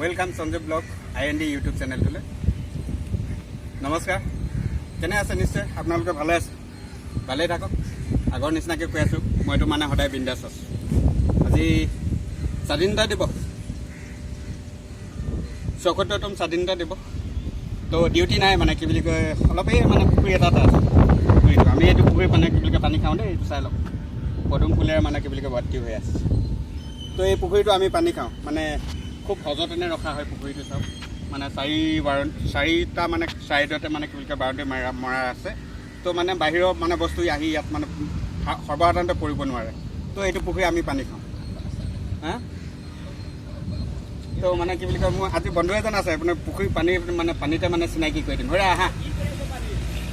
welcome Sanjay blog IND YouTube चेनेलটোলৈ नमस्कार কেনে আছে নিশ্চয় আপোনালোকে ভালে আছে ভালে থাকক আগৰ নিচিনাকৈ কৈ আছোঁ মইতো মানে সদায় বিন্দাছ আছোঁ আজি স্বাধীনতা দিৱস ৭৪তম স্বাধীনতা দিৱস তো ডিউটি নাই মানে কি বুলি কয় অলপেই মানে পুখুৰী এটা আছে পুখুৰীটো আমি এইটো পুখুৰী মানে কি বুলি কয় পানী খাওঁ দেই এইটো চাই লওক পদুম ফুলেৰে মানে কি বুলি কয় ভৰ্তি হৈ আছে তো এই পুখুৰীটো আমি পানী খাওঁ মানে খুব সযতনে ৰখা হয় পুখুৰীটো সব মানে চাৰিটা মানে চাইডতে মানে কি বুলি কয় বাউণ্ডেৰী মৰা আছে তো মানে বাহিৰৰ মানে বস্তু আহি ইয়াত মানে সৰ্বসাধাৰণতে পৰিব নোৱাৰে তো এইটো পুখুৰী আমি পানী খাওঁ হা তো মানে কি বুলি কয় মোৰ আজি বন্ধু এজন আছে আপোনাৰ পুখুৰী পানী মানে পানীতে মানে চিনাকি কৰি দিম হয় আহা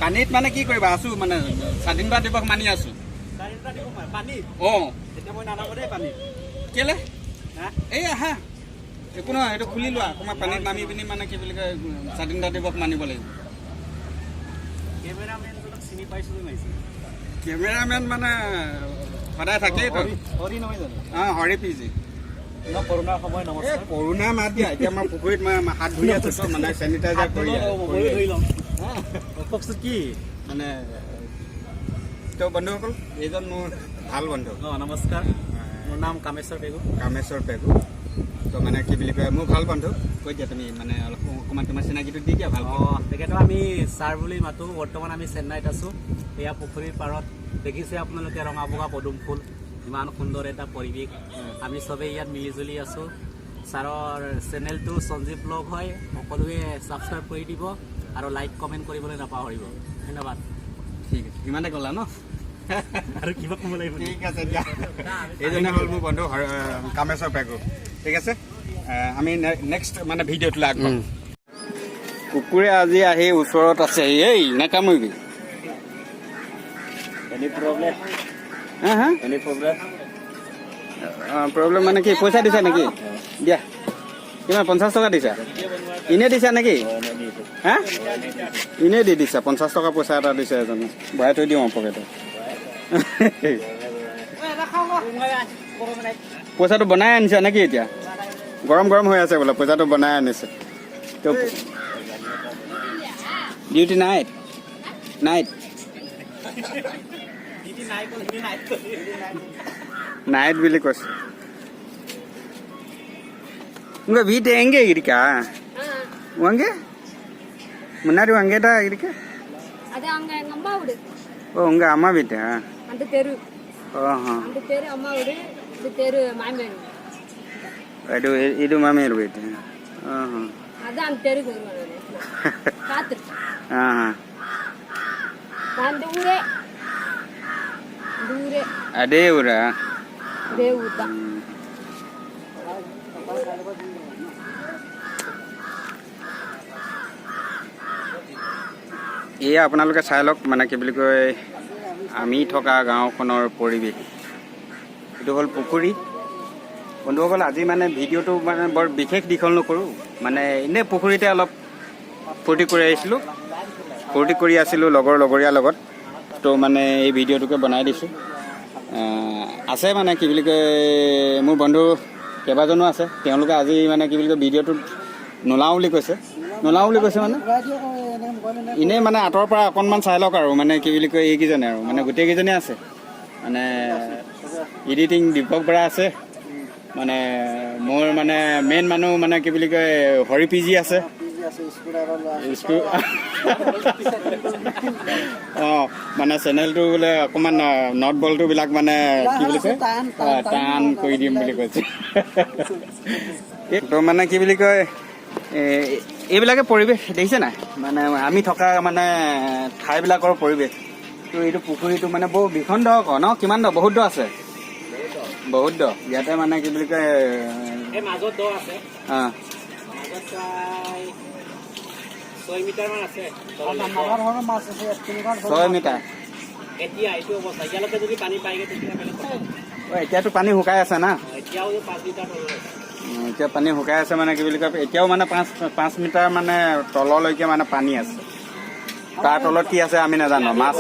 পানীত মানে কি কৰিবা আছোঁ মানে স্বাধীনতা দিৱস মানি আছোঁ অঁ কেলে এই আহা একো নহয় এইটো খুলি লোৱা অকণমান পানীত নামি পিনি মানে কি বুলি কয় স্বাধীনতা দিৱস মানিব লাগিব কেমেৰামেন মানে সদায় থাকেই অঁ হৰি পিজি কৰোণা মাত দিয়া এতিয়া মই পুখুৰীত মই হাত ধুই আছো মানে চেনিটাইজাৰ কৰি কি মানে তো বন্ধুসকল এইজন মোৰ ভাল বন্ধু নমস্কাৰ মোৰ নাম কামেশ্বৰ পেগু তো মানে কি বুলি কয় মোৰ ভাল বন্ধু কৈ দিয়া তুমি মানে অলপ অকণমান তোমাৰ চিনাকিটো দি দিয়া ভাল তেখেতক আমি ছাৰ বুলি মাতোঁ বৰ্তমান আমি চেন্নাইত আছোঁ এয়া পুখুৰীৰ পাৰত দেখিছে আপোনালোকে ৰঙা বগা পদুম ফুল ইমান সুন্দৰ এটা পৰিৱেশ আমি চবেই ইয়াত মিলিজুলি আছোঁ ছাৰৰ চেনেলটো সঞ্জীৱ ব্লগ হয় সকলোৱে ছাবস্ক্ৰাইব কৰি দিব আৰু লাইক কমেণ্ট কৰিবলৈ নাপাহৰিব ধন্যবাদ ঠিক আছে ইমানে ক'লা ন আৰু কিবা ক'ব লাগিব ঠিক আছে দিয়া এইজনে হ'ল মোৰ বন্ধু কামেশ্বৰ পেগু ঠিক আছে আমি নেক্সট মানে ভিডিঅ'টোলৈ আগবাঢ়ো কুকুৰে আজি আহি ওচৰত আছে এই নাকামুৰিবি প্ৰব্লেম মানে কি পইচা দিছা নেকি দিয়া কিমান 50 টকা দিছা এনেই দিছা নেকি হা এনেই দি দিছা 50 টকা পইচা এটা দিছে এজনে ভৰাই থৈ দিওঁ পকেটত পইচাটো বনাই আনিছা নেকি এতিয়া গৰম গৰম হৈ আছে বোলে পইচাটো বনাই আনিছে তো ডিউটি নাইট नाइट भी लिखो उंगा वीट एंगे इरिका वांगे मुन्नाडी वांगे टा इरिका अदे अंग अम्मा उडु ओ उंगा अम्मा वीट अंत तेरु ओहो अंत तेरु अम्मा उडु इदु तेरु मामेरु इदु मामेरु वीट ओहो अद अंत तेरु गरुवाने कात्र हां नान दूरे अदे उरा देवुदा এয়া আপোনালোকে চাই লওক মানে কি বুলি কয় আমি থকা গাঁওখনৰ পৰিৱেশ এইটো হ'ল পুখুৰী বন্ধুসকল আজি মানে ভিডিঅ'টো মানে বৰ বিশেষ দীঘল নকৰোঁ মানে এনেই পুখুৰীতে অলপ ফূৰ্তি কৰি আছিলোঁ লগৰীয়াৰ লগত তো মানে এই ভিডিঅ'টোকে বনাই দিছোঁ আছে মানে কি বুলি কয় মোৰ বন্ধু কেইবাজনো আছে তেওঁলোকে আজি মানে কি বুলি কয় ভিডিঅ'টো নোলাওঁ বুলি কৈছে মানে এনেই মানে আঁতৰৰ পৰা অকণমান চাই লওক আৰু মানে কি বুলি কয় এইকেইজনে আৰু মানে গোটেইকেইজনে আছে মানে এডিটিং দীপক বৰা আছে মানে মোৰ মানে মেইন মানুহ মানে কি বুলি কয় হৰি পিজি আছে অঁ মানে চেনেলটো বোলে অকণমান নট বল্টুবিলাক মানে কি বুলি কয় টান কৰি দিম বুলি কৈছে তো মানে কি বুলি কয় এইবিলাকে পৰিৱেশ দেখিছে নাই মানে আমি থকা মানে ঠাইবিলাকৰ পৰিৱেশ তো এইটো পুখুৰীটো মানে বহু ভীষণ দ আকৌ ন কিমান দ বহুত দ আছে বহুত দ ইয়াতে মানে কি বুলি কয় অঁ 6 মিটাৰ মান আছে 6 মিটাৰ এতিয়া এইটো অৱস্থা ইয়ালৈকে যদি পানী পাইগে তেতিয়া এতিয়াতো পানী শুকাই আছে না এতিয়াও 5 মিটাৰ এতিয়া পানী শুকাই আছে মানে কি বুলি কয় এতিয়াও মানে 5 মিটাৰ মানে তললৈকে মানে পানী আছে তাৰ তলত কি আছে আমি নাজানো মাছ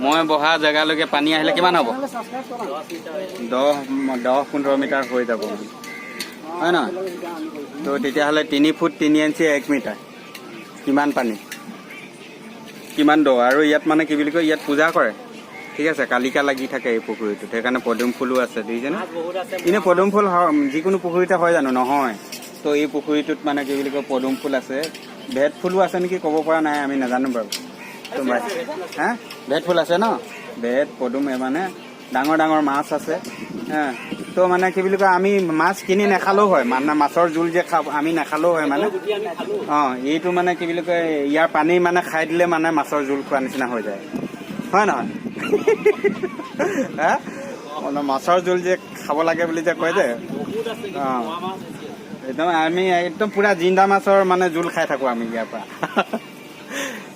মই বহা জেগালৈকে পানী আহিলে কিমান হ'ব 10-15 মিটাৰ হৈ যাব হয় নহয় তো তেতিয়াহ'লে 3 ফুট 3 ইঞ্চি 1 মিটাৰ কিমান পানী কিমান দ আৰু ইয়াত মানে কি বুলি কয় ইয়াত পূজা কৰে ঠিক আছে কালিকা লাগি থাকে এই পুখুৰীটোত সেইকাৰণে পদুম ফুলো আছে দেখিছেনে এনে পদুম ফুল যিকোনো পুখুৰীতে হয় জানো নহয় তো এই পুখুৰীটোত মানে কি বুলি কয় পদুম ফুল আছে ভেট ফুলো আছে নেকি ক'ব পৰা নাই আমি নাজানো বাৰু হা ভেট ফুল আছে ন ভেট পদুম মানে ডাঙৰ ডাঙৰ মাছ আছে হা তো মানে কি বুলি কয় আমি মাছ কিনি নাখালেও হয় মানে মাছৰ জোল যে খাব আমি নাখালেও হয় মানে এইটো মানে কি বুলি কয় ইয়াৰ পানী মানে খাই দিলে মানে মাছৰ জোল খোৱা নিচিনা হৈ যায় হয় নহয় হা মাছৰ জোল যে খাব লাগে বুলি যে কয় যে একদম আমি একদম পুৰা জিন্দা মাছৰ মানে জোল খাই থাকোঁ আমি ইয়াৰ পৰা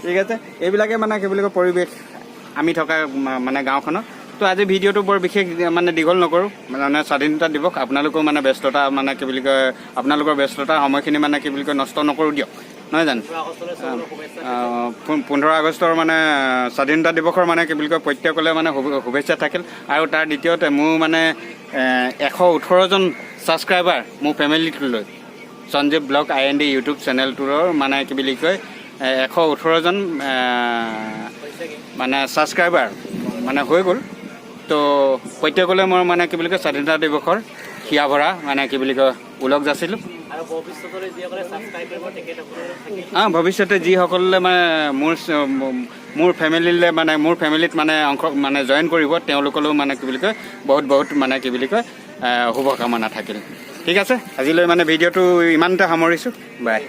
ঠিক আছে এইবিলাকে মানে কি বুলি কয় পৰিৱেশ আমি থকা মানে গাঁওখনত তো আজি ভিডিঅ'টো বৰ বিশেষ মানে দীঘল নকৰোঁ মানে স্বাধীনতা দিৱস আপোনালোকেও মানে ব্যস্ততা মানে কি বুলি কয় আপোনালোকৰ ব্যস্ততাৰ সময়খিনি মানে কি বুলি কয় নষ্ট নকৰোঁ দিয়ক নহয় জানো 15 আগষ্টৰ মানে স্বাধীনতা দিৱসৰ মানে কি বুলি কয় প্ৰত্যেকলে মানে শুভেচ্ছা থাকিল আৰু তাৰ দ্বিতীয়তে মোৰ মানে 118জন ছাবস্ক্ৰাইবাৰ মোৰ ফেমিলিটোলৈ সঞ্জীৱ ব্লগ IND ইউটিউব চেনেলটোৰ মানে কি বুলি কয় 118জন মানে ছাবস্ক্ৰাইবাৰ মানে হৈ গ'ল তো প্ৰত্যেকলে মই মানে কি বুলি কয় স্বাধীনতা দিৱসৰ হিয়া ভৰা মানে কি বুলি কয় ওলগ যাছিলোঁ ভৱিষ্যতে যিসকলে মানে মোৰ ফেমিলিলৈ মানে মোৰ ফেমিলিত মানে অংশ মানে জইন কৰিব তেওঁলোকলৈও মানে কি বুলি কয় বহুত মানে কি বুলি কয় শুভকামনা থাকিল ঠিক আছে আজিলৈ মানে ভিডিঅ'টো ইমানতে সামৰিছোঁ বাই